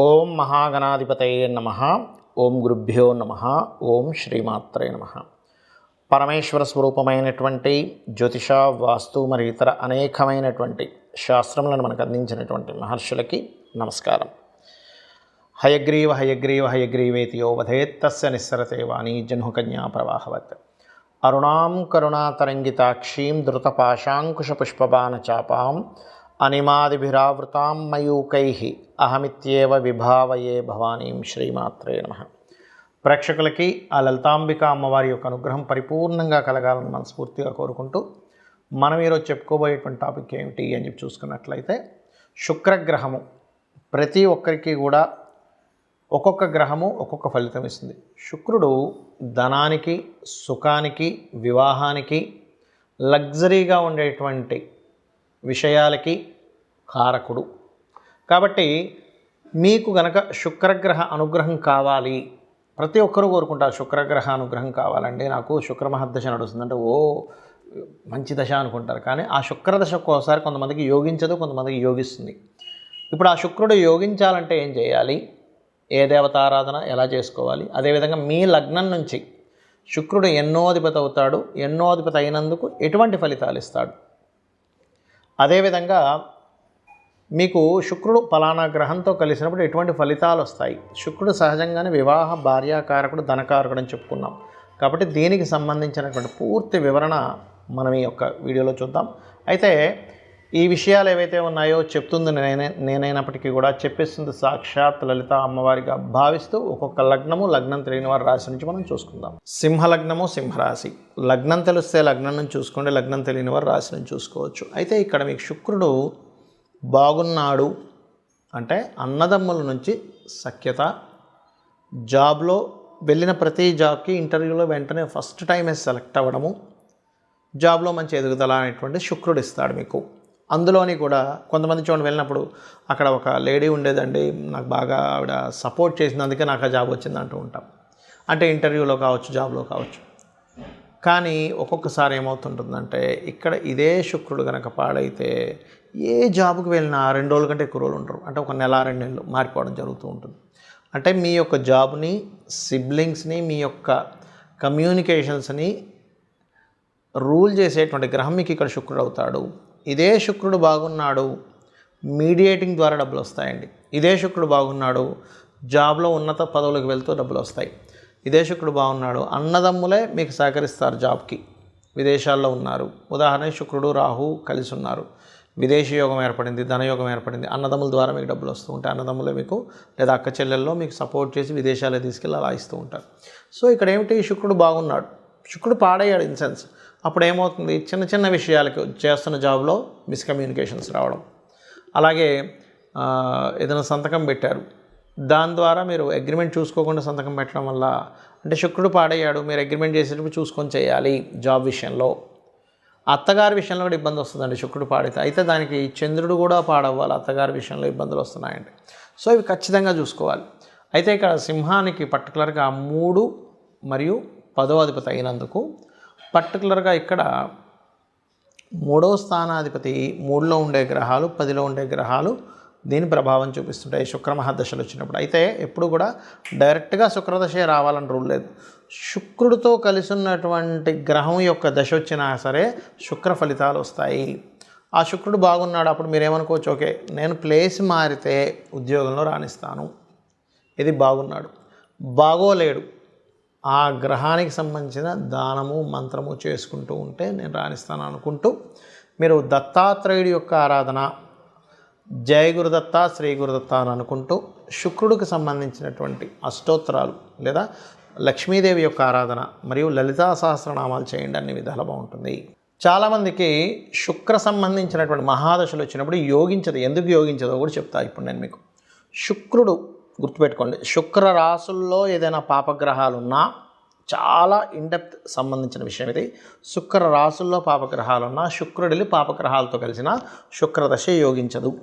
ఓం మహాగణాధిపతయే నమః. ఓం గురుభ్యో నమః. ఓం శ్రీమాత్రే నమః. పరమేశ్వర స్వరూపమైనటువంటి జ్యోతిష, వాస్తు మరియు ఇతర అనేకమైనటువంటి శాస్త్రములను మనకు అందించినటువంటి మహర్షులకి నమస్కారం. హయగ్రీవ హయగ్రీవ హయగ్రీవేతి యో వధేత్తస్య నిస్సరతే వాణీ జహ్నుకన్యా ప్రవాహవత్. అరుణాం కరుణాతరంగితాక్షీం ధృతపాశాంకుశపుష్పబాణచాపాం అనిమాదిభిరావృతాం మయూకైః అహమిత్యేవ విభావయే భవానీం. శ్రీమాత్రే నమః. ప్రేక్షకులకి ఆ లలితాంబిక అమ్మవారి యొక్క అనుగ్రహం పరిపూర్ణంగా కలగాలని మనస్ఫూర్తిగా కోరుకుంటూ మనం ఈరోజు చెప్పుకోబోయేటువంటి టాపిక్ ఏమిటి అని చెప్పి చూసుకున్నట్లయితే, శుక్రగ్రహము ప్రతి ఒక్కరికి కూడా ఒక్కొక్క గ్రహము ఒక్కొక్క ఫలితం ఇస్తుంది. శుక్రుడు ధనానికి, సుఖానికి, వివాహానికి, లగ్జరీగా ఉండేటువంటి విషయాలకి కారకుడు. కాబట్టి మీకు గనక శుక్రగ్రహ అనుగ్రహం కావాలి, ప్రతి ఒక్కరూ కోరుకుంటారు శుక్రగ్రహ అనుగ్రహం కావాలండి, నాకు శుక్రమహర్దశ నడుస్తుందంటే ఓ మంచి దశ అనుకుంటారు. కానీ ఆ శుక్రదశ ఒక్కోసారి కొంతమందికి యోగించదు, కొంతమందికి యోగిస్తుంది. ఇప్పుడు ఆ శుక్రుడు యోగించాలంటే ఏం చేయాలి, ఏ దేవతారాధన ఎలా చేసుకోవాలి, అదేవిధంగా మీ లగ్నం నుంచి శుక్రుడు ఎన్నో అధిపతి అవుతాడు, ఎన్నో అధిపతి అయినందుకు ఎటువంటి ఫలితాలు ఇస్తాడు, అదేవిధంగా మీకు శుక్రుడు ఫలానా గ్రహంతో కలిసినప్పుడు ఎటువంటి ఫలితాలు వస్తాయి. శుక్రుడు సహజంగానే వివాహ, భార్యాకారకుడు, ధనకారకుడు అని చెప్పుకున్నాం. కాబట్టి దీనికి సంబంధించినటువంటి పూర్తి వివరణ మనం ఈ యొక్క వీడియోలో చూద్దాం. అయితే ఈ విషయాలు ఏవైతే ఉన్నాయో చెప్తుంది నేనైనప్పటికీ కూడా చెప్పేస్తుంది సాక్షాత్ లలిత అమ్మవారిగా భావిస్తూ ఒక్కొక్క లగ్నము, లగ్నం తెలియని వారి రాశి నుంచి మనం చూసుకుందాం. సింహలగ్నము, సింహరాశి. లగ్నం తెలిస్తే లగ్నం నుంచి చూసుకోండి, లగ్నం తెలియని వారి రాశి నుంచి చూసుకోవచ్చు. అయితే ఇక్కడ మీకు శుక్రుడు బాగున్నాడు అంటే అన్నదమ్ముల నుంచి సఖ్యత, జాబ్లో వెళ్ళిన ప్రతి జాబ్కి ఇంటర్వ్యూలో వెంటనే ఫస్ట్ టైమే సెలెక్ట్ అవ్వడము, జాబ్లో మంచి ఎదుగుదల అనేటువంటి శుక్రుడు ఇస్తాడు మీకు. అందులోని కూడా కొంతమంది చూడండి, వెళ్ళినప్పుడు అక్కడ ఒక లేడీ ఉండేదండి, నాకు బాగా ఆవిడ సపోర్ట్ చేసినందుకే నాకు ఆ జాబ్ వచ్చింది అంటూ ఉంటాం. అంటే ఇంటర్వ్యూలో కావచ్చు, జాబ్లో కావచ్చు. కానీ ఒక్కొక్కసారి ఏమవుతుంటుందంటే, ఇక్కడ ఇదే శుక్రుడు కనుక పాడైతే ఏ జాబ్కి వెళ్ళినా 2 రోజుల కంటే ఎక్కువ రోజులు ఉంటారు. అంటే ఒక నెల, 2 నెలలు మారిపోవడం జరుగుతూ ఉంటుంది. అంటే మీ యొక్క జాబ్ని, సిబ్లింగ్స్ని, మీ యొక్క కమ్యూనికేషన్స్ని రూల్ చేసేటువంటి గ్రహం మీకు ఇక్కడ శుక్రుడు అవుతాడు. ఇదే శుక్రుడు బాగున్నాడు, మీడియేటింగ్ ద్వారా డబ్బులు వస్తాయండి. ఇదే శుక్రుడు బాగున్నాడు, జాబ్లో ఉన్నత పదవులకు వెళ్తూ డబ్బులు వస్తాయి. ఇదే శుక్రుడు బాగున్నాడు, అన్నదమ్ములే మీకు సహకరిస్తారు జాబ్కి. విదేశాల్లో ఉన్నారు, ఉదాహరణకి శుక్రుడు, రాహు కలిసి ఉన్నారు, విదేశీ యోగం ఏర్పడింది, ధనయోగం ఏర్పడింది, అన్నదమ్ముల ద్వారా మీకు డబ్బులు వస్తూ ఉంటాయి. అన్నదమ్ములే మీకు లేదా అక్క చెల్లెల్లో మీకు సపోర్ట్ చేసి విదేశాలకు తీసుకెళ్ళి అలా ఇస్తూ ఉంటారు. సో ఇక్కడ ఏమిటి, శుక్రుడు బాగున్నాడు, శుక్రుడు పాడయ్యాడు ఇన్ సెన్స్. అప్పుడు ఏమవుతుంది, చిన్న చిన్న విషయాలకు చేస్తున్న జాబ్లో మిస్కమ్యూనికేషన్స్ రావడం, అలాగే ఏదైనా సంతకం పెట్టారు, దాని ద్వారా మీరు అగ్రిమెంట్ చూసుకోకుండా సంతకం పెట్టడం వల్ల, అంటే శుక్రుడు పాడయ్యాడు, మీరు అగ్రిమెంట్ చేసేటప్పుడు చూసుకొని చేయాలి. జాబ్ విషయంలో, అత్తగారి విషయంలో కూడా ఇబ్బంది వస్తుందండి శుక్రుడు పాడితే. అయితే దానికి చంద్రుడు కూడా పాడవ్వాలి, అత్తగారి విషయంలో ఇబ్బందులు వస్తున్నాయండి. సో ఇవి ఖచ్చితంగా చూసుకోవాలి. అయితే ఇక్కడ సింహానికి పర్టికులర్గా 3 మరియు 10వ అధిపతి అయినందుకు పర్టికులర్గా ఇక్కడ 3వ స్థానాధిపతి, 3లో ఉండే గ్రహాలు, 10లో ఉండే గ్రహాలు దీని ప్రభావం చూపిస్తుంటాయి శుక్రమహర్దశలు వచ్చినప్పుడు. అయితే ఎప్పుడు కూడా డైరెక్ట్గా శుక్రదశే రావాలని రూల్ లేదు. శుక్రుడితో కలిసి ఉన్నటువంటి గ్రహం యొక్క దశ వచ్చినా సరే శుక్ర ఫలితాలు వస్తాయి. ఆ శుక్రుడు బాగున్నాడు, అప్పుడు మీరేమనుకోవచ్చు, ఓకే నేను ప్లేస్ మారితే ఉద్యోగంలో రాణిస్తాను, ఇది బాగున్నాడు. బాగోలేడు, ఆ గ్రహానికి సంబంధించిన దానము, మంత్రము చేసుకుంటూ ఉంటే నేను రాణిస్తాను అనుకుంటూ మీరు దత్తాత్రేయుడి యొక్క ఆరాధన, జయ గురుదత్త, శ్రీ గురుదత్త అని అనుకుంటూ శుక్రుడికి సంబంధించినటువంటి అష్టోత్తరాలు లేదా లక్ష్మీదేవి యొక్క ఆరాధన మరియు లలితా సహస్రనామాలు చేయండి, అన్ని విధాలు బాగుంటుంది. చాలామందికి శుక్ర సంబంధించినటువంటి మహాదశలు వచ్చినప్పుడు యోగించదు. ఎందుకు యోగించదో కూడా చెప్తా ఇప్పుడు నేను మీకు. శుక్రుడు గుర్తుపెట్టుకోండి, శుక్ర రాసుల్లో ఏదైనా పాపగ్రహాలు ఉన్నా, చాలా ఇన్డెప్త్ సంబంధించిన విషయం ఇది. శుక్ర రాసుల్లో పాపగ్రహాలున్నా, శుక్రుడిని పాపగ్రహాలతో కలిసిన శుక్రదశ యోగించదు.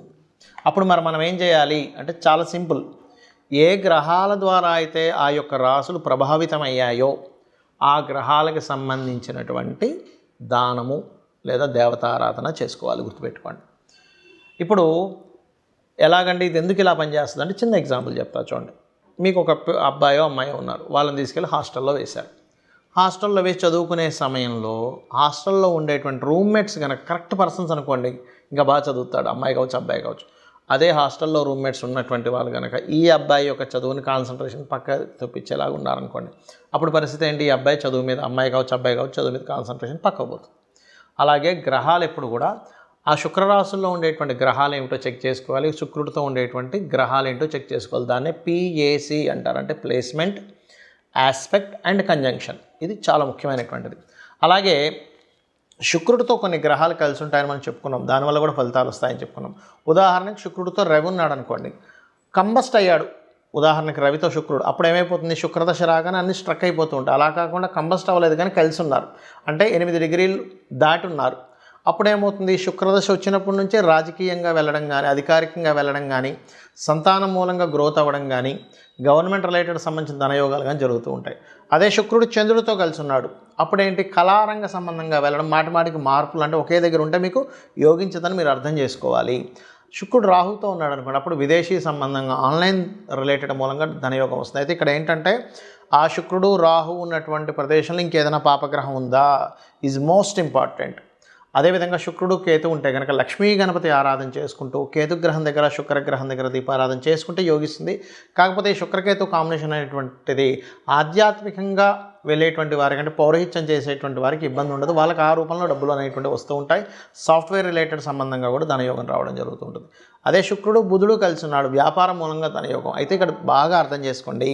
అప్పుడు మనం ఏం చేయాలి అంటే చాలా సింపుల్. ఏ గ్రహాల ద్వారా అయితే ఆ యొక్క రాసులు ప్రభావితమయ్యాయో ఆ గ్రహాలకు సంబంధించినటువంటి దానము లేదా దేవతారాధన చేసుకోవాలి, గుర్తుపెట్టుకోండి. ఇప్పుడు ఎలాగండి ఇది ఎందుకు ఇలా పనిచేస్తుంది అంటే చిన్న ఎగ్జాంపుల్ చెప్తా చూడండి. మీకు ఒక అబ్బాయో అమ్మాయో ఉన్నారు, వాళ్ళని తీసుకెళ్ళి హాస్టల్లో వేశారు. హాస్టల్లో వేసి చదువుకునే సమయంలో హాస్టల్లో ఉండేటువంటి రూమ్మేట్స్ కనుక కరెక్ట్ పర్సన్స్ అనుకోండి, ఇంకా బాగా చదువుతాడు, అమ్మాయి కావచ్చు అబ్బాయి కావచ్చు. అదే హాస్టల్లో రూమ్మేట్స్ ఉన్నటువంటి వాళ్ళు కనుక ఈ అబ్బాయి యొక్క చదువుని కాన్సన్ట్రేషన్ పక్క తెప్పించేలాగా ఉన్నారనుకోండి, అప్పుడు పరిస్థితి ఏంటి? ఈ అబ్బాయి చదువు మీద, అమ్మాయి కావచ్చు అబ్బాయి కావచ్చు చదువు మీద కాన్సన్ట్రేషన్ పక్కకు పోతుంది. అలాగే గ్రహాలు ఎప్పుడు కూడా ఆ శుక్రరాశుల్లో ఉండేటువంటి గ్రహాలు ఏమిటో చెక్ చేసుకోవాలి, శుక్రుడితో ఉండేటువంటి గ్రహాలు ఏంటో చెక్ చేసుకోవాలి. దాన్నే PAC అంటారు, అంటే ప్లేస్మెంట్, ఆస్పెక్ట్ అండ్ కంజంక్షన్. ఇది చాలా ముఖ్యమైనటువంటిది. అలాగే శుక్రుడితో కొన్ని గ్రహాలు కలిసి ఉంటాయని మనం చెప్పుకున్నాం, దానివల్ల కూడా ఫలితాలు వస్తాయని చెప్పుకున్నాం. ఉదాహరణకి శుక్రుడితో రవి ఉన్నాడు అనుకోండి, కంబస్ట్ అయ్యాడు. ఉదాహరణకి రవితో శుక్రుడు, అప్పుడు ఏమైపోతుంది? శుక్రదశ రాగానే అన్ని స్ట్రక్ అయిపోతూ ఉంటాయి. అలా కాకుండా కంబస్ట్ అవ్వలేదు కానీ కలిసి ఉన్నారు, అంటే 8 డిగ్రీలు దాటి ఉన్నారు. అప్పుడేమవుతుంది? శుక్రదశ వచ్చినప్పటి నుంచే రాజకీయంగా వెళ్ళడం కానీ, అధికారికంగా వెళ్ళడం కానీ, సంతానం మూలంగా గ్రోత్ అవ్వడం కానీ, గవర్నమెంట్ రిలేటెడ్ సంబంధించిన ధనయోగాలు కానీ జరుగుతూ ఉంటాయి. అదే శుక్రుడు చంద్రుడితో కలిసి ఉన్నాడు, అప్పుడేంటి? కళారంగ సంబంధంగా వెళ్ళడం, మాటిమాటికి మార్పులు, అంటే ఒకే దగ్గర ఉంటే మీకు యోగించదని మీరు అర్థం చేసుకోవాలి. శుక్రుడు రాహుతో ఉన్నాడు అనుకోండి, అప్పుడు విదేశీ సంబంధంగా ఆన్లైన్ రిలేటెడ్ మూలంగా ధనయోగం వస్తుంది. అయితే ఇక్కడ ఏంటంటే ఆ శుక్రుడు రాహు ఉన్నటువంటి ప్రదేశంలో ఇంకేదైనా పాపగ్రహం ఉందా ఈజ్ మోస్ట్ ఇంపార్టెంట్. అదేవిధంగా శుక్రుడు కేతు ఉంటే కనుక లక్ష్మీ గణపతి ఆరాధన చేసుకుంటూ కేతుగ్రహం దగ్గర శుక్రగ్రహం దగ్గర దీపారాధన చేసుకుంటే యోగిస్తుంది. కాకపోతే శుక్రకేతు కాంబినేషన్ అనేటువంటిది ఆధ్యాత్మికంగా వెళ్ళేటువంటి వారికి, అంటే పౌరహిత్యం చేసేటువంటి వారికి ఇబ్బంది ఉండదు. వాళ్ళకి ఆ రూపంలో డబ్బులు అనేటువంటివి వస్తూ ఉంటాయి. సాఫ్ట్వేర్ రిలేటెడ్ సంబంధంగా కూడా ధనయోగం రావడం జరుగుతూ ఉంటుంది. అదే శుక్రుడు బుధుడు కలిసి ఉన్నాడు, వ్యాపారం మూలంగా ధనయోగం. అయితే ఇక్కడ బాగా అర్థం చేసుకోండి,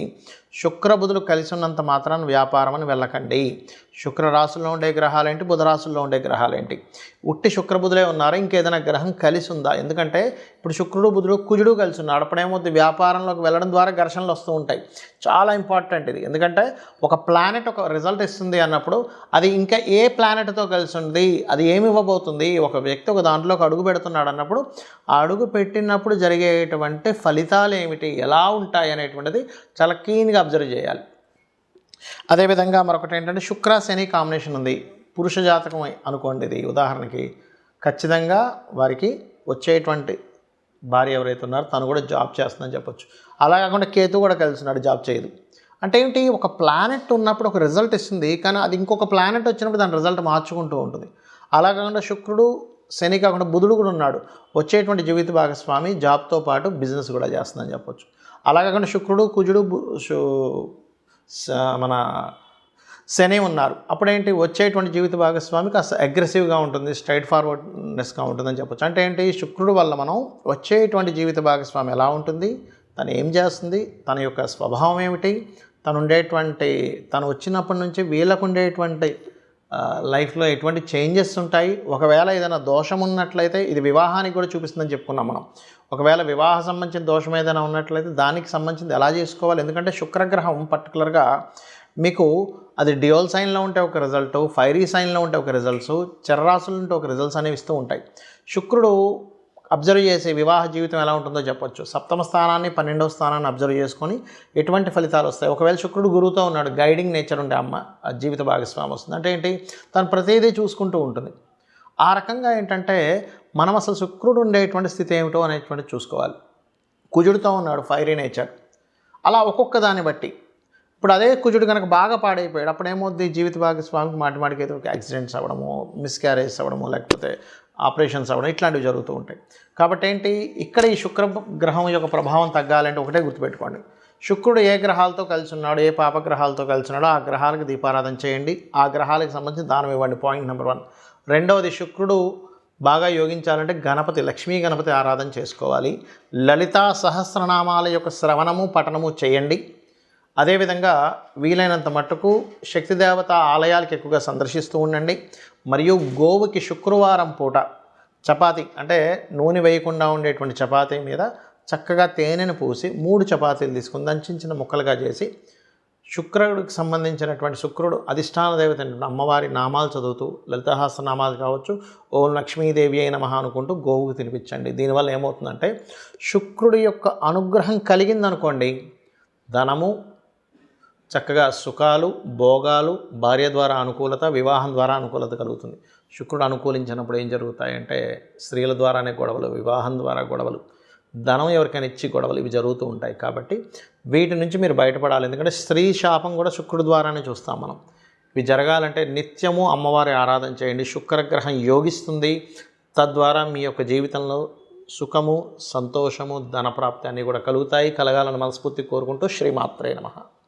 శుక్ర బుధులు కలిసి ఉన్నంత మాత్రాన్ని వ్యాపారం అని వెళ్ళకండి. శుక్ర రాశుల్లో ఉండే గ్రహాలేంటి, బుధ రాశుల్లో ఉండే గ్రహాలేంటి? ఉట్టి శుక్ర బుధులే ఉన్నారా, ఇంకేదైనా గ్రహం కలిసి ఉందా? ఎందుకంటే ఇప్పుడు శుక్రుడు బుధుడు కుజుడు కలిసి ఉన్నాడు, అప్పుడేమవుతుంది? వ్యాపారంలోకి వెళ్ళడం ద్వారా ఘర్షణలు వస్తూ ఉంటాయి. చాలా ఇంపార్టెంట్ ఇది, ఎందుకంటే ఒక ప్లానెట్ ఒక రిజల్ట్ ఇస్తుంది అన్నప్పుడు అది ఇంకా ఏ ప్లానెట్తో కలిసి ఉంది, అది ఏమి ఇవ్వబోతుంది, ఒక వ్యక్తి ఒక దాంట్లోకి అడుగు పెడుతున్నాడు అన్నప్పుడు ఆ అడుగు పెట్టినప్పుడు జరిగేటువంటి ఫలితాలు ఏమిటి, ఎలా ఉంటాయి అనేటువంటిది చాలా క్లీన్గా అబ్జర్వ్ చేయాలి. అదేవిధంగా మరొకటి ఏంటంటే శుక్ర శని కాంబినేషన్ ఉంది, పురుష జాతకం అనుకోండి. ఇది ఉదాహరణకి ఖచ్చితంగా వారికి వచ్చేటువంటి భార్య ఎవరైతే ఉన్నారో తను కూడా జాబ్ చేస్తుందని చెప్పొచ్చు. అలా కాకుండా కేతు కూడా కలిసినాడు, జాబ్ చేయదు. అంటే ఏంటి? ఒక ప్లానెట్ ఉన్నప్పుడు ఒక రిజల్ట్ ఇస్తుంది, కానీ అది ఇంకొక ప్లానెట్ వచ్చినప్పుడు దాని రిజల్ట్ మార్చుకుంటూ ఉంటుంది. అలా కాకుండా శుక్రుడు శని కాకుండా బుధుడు కూడా ఉన్నాడు, వచ్చేటువంటి జీవిత భాగస్వామి జాబ్తో పాటు బిజినెస్ కూడా చేస్తుందని చెప్పొచ్చు. అలా కాకుండా శుక్రుడు కుజుడు మన శని ఉన్నారు, అప్పుడేంటి? వచ్చేటువంటి జీవిత భాగస్వామి కాస్త అగ్రెసివ్గా ఉంటుంది, స్ట్రైట్ ఫార్వర్డ్నెస్గా ఉంటుందని చెప్పొచ్చు. అంటే ఏంటి? శుక్రుడు వల్ల మనం వచ్చేటువంటి జీవిత భాగస్వామి ఎలా ఉంటుంది, తను ఏం చేస్తుంది, తన యొక్క స్వభావం ఏమిటి, తను వచ్చినప్పటి నుంచి వీళ్ళకు ఉండేటువంటి లైఫ్లో ఎటువంటి చేంజెస్ ఉంటాయి. ఒకవేళ ఏదైనా దోషం ఉన్నట్లయితే ఇది వివాహానికి కూడా చూపిస్తుందని చెప్పుకున్నాం మనం. ఒకవేళ వివాహ సంబంధించిన దోషం ఏదైనా ఉన్నట్లయితే దానికి సంబంధించింది ఎలా చేసుకోవాలి, ఎందుకంటే శుక్రగ్రహం పర్టికులర్గా మీకు అది డ్యూయల్ సైన్లో ఉంటే ఒక రిజల్ట్, ఫైరీ సైన్లో ఉంటే ఒక రిజల్ట్స్, చర్రాసులు ఉంటే ఒక రిజల్ట్స్ అనేవి ఇస్తూ ఉంటాయి. శుక్రుడు అబ్జర్వ్ చేసే వివాహ జీవితం ఎలా ఉంటుందో చెప్పొచ్చు. సప్తమ స్థానాన్ని 12వ స్థానాన్ని అబ్జర్వ్ చేసుకొని ఎటువంటి ఫలితాలు వస్తాయి. ఒకవేళ శుక్రుడు గురువుతో ఉన్నాడు, గైడింగ్ నేచర్ ఉండే జీవిత భాగస్వామి వస్తుంది. అంటే ఏంటి? తను ప్రతిదీ చూసుకుంటూ ఉంటుంది. ఆ రకంగా ఏంటంటే మనం అసలు శుక్రుడు ఉండేటువంటి స్థితి ఏమిటో అనేటువంటి చూసుకోవాలి. కుజుడితో ఉన్నాడు, ఫైరీ నేచర్. అలా ఒక్కొక్క దాన్ని బట్టి ఇప్పుడు అదే కుజుడు కనుక బాగా పాడైపోయాడు, అప్పుడు ఏమవుద్ది? జీవిత భాగస్వామికి మాటిమాటికి ఏదో యాక్సిడెంట్స్ అవ్వడము, మిస్క్యారేజ్ అవ్వడము, లేకపోతే ఆపరేషన్స్ అవ్వడం, ఇట్లాంటివి జరుగుతూ ఉంటాయి. కాబట్టి ఏంటి? ఇక్కడ ఈ శుక్ర గ్రహం యొక్క ప్రభావం తగ్గాలంటే ఒకటే గుర్తుపెట్టుకోండి, శుక్రుడు ఏ గ్రహాలతో కలిసి ఉన్నాడు, ఏ పాపగ్రహాలతో కలిసి ఉన్నాడో ఆ గ్రహాలకు దీపారాధన చేయండి, ఆ గ్రహాలకు సంబంధించి దానం ఇవ్వండి. Point number 1. రెండవది, శుక్రుడు బాగా యోగించాలంటే గణపతి, లక్ష్మీ గణపతి ఆరాధన చేసుకోవాలి. లలితా సహస్రనామాల యొక్క శ్రవణము పఠనము చేయండి. అదేవిధంగా వీలైనంత మట్టుకు శక్తిదేవత ఆలయాలకు ఎక్కువగా సందర్శిస్తూ ఉండండి. మరియు గోవుకి శుక్రవారం పూట చపాతీ, అంటే నూనె వేయకుండా ఉండేటువంటి చపాతీ మీద చక్కగా తేనెను పూసి 3 చపాతీలు తీసుకుని దంచిన ముక్కలుగా చేసి శుక్రుడికి సంబంధించినటువంటి శుక్రుడు అధిష్టాన దేవత అమ్మవారి నామాలు చదువుతూ లలితాహాస నామాలు కావచ్చు, ఓం లక్ష్మీదేవి అయిన నమః అనుకుంటూ గోవుకు తినిపించండి. దీనివల్ల ఏమవుతుందంటే శుక్రుడి యొక్క అనుగ్రహం కలిగిందనుకోండి, ధనము, చక్కగా సుఖాలు, భోగాలు, భార్య ద్వారా అనుకూలత, వివాహం ద్వారా అనుకూలత కలుగుతుంది. శుక్రుడు అనుకూలించినప్పుడు ఏం జరుగుతాయంటే స్త్రీల ద్వారానే గొడవలు, వివాహం ద్వారా గొడవలు, ధనం ఎవరికైనా ఇచ్చి గొడవలు ఇవి జరుగుతూ ఉంటాయి. కాబట్టి వీటి నుంచి మీరు బయటపడాలి. ఎందుకంటే స్త్రీ శాపం కూడా శుక్రుడి ద్వారానే చూస్తాం మనం. ఇవి జరగాలంటే నిత్యము అమ్మవారి ఆరాధన చేయండి. శుక్రగ్రహం యోగిస్తుంది. తద్వారా మీ యొక్క జీవితంలో సుఖము, సంతోషము, ధనప్రాప్తి అన్నీ కూడా కలుగుతాయి. కలగాలని మనస్ఫూర్తి కోరుకుంటూ శ్రీమాత్రే నమః.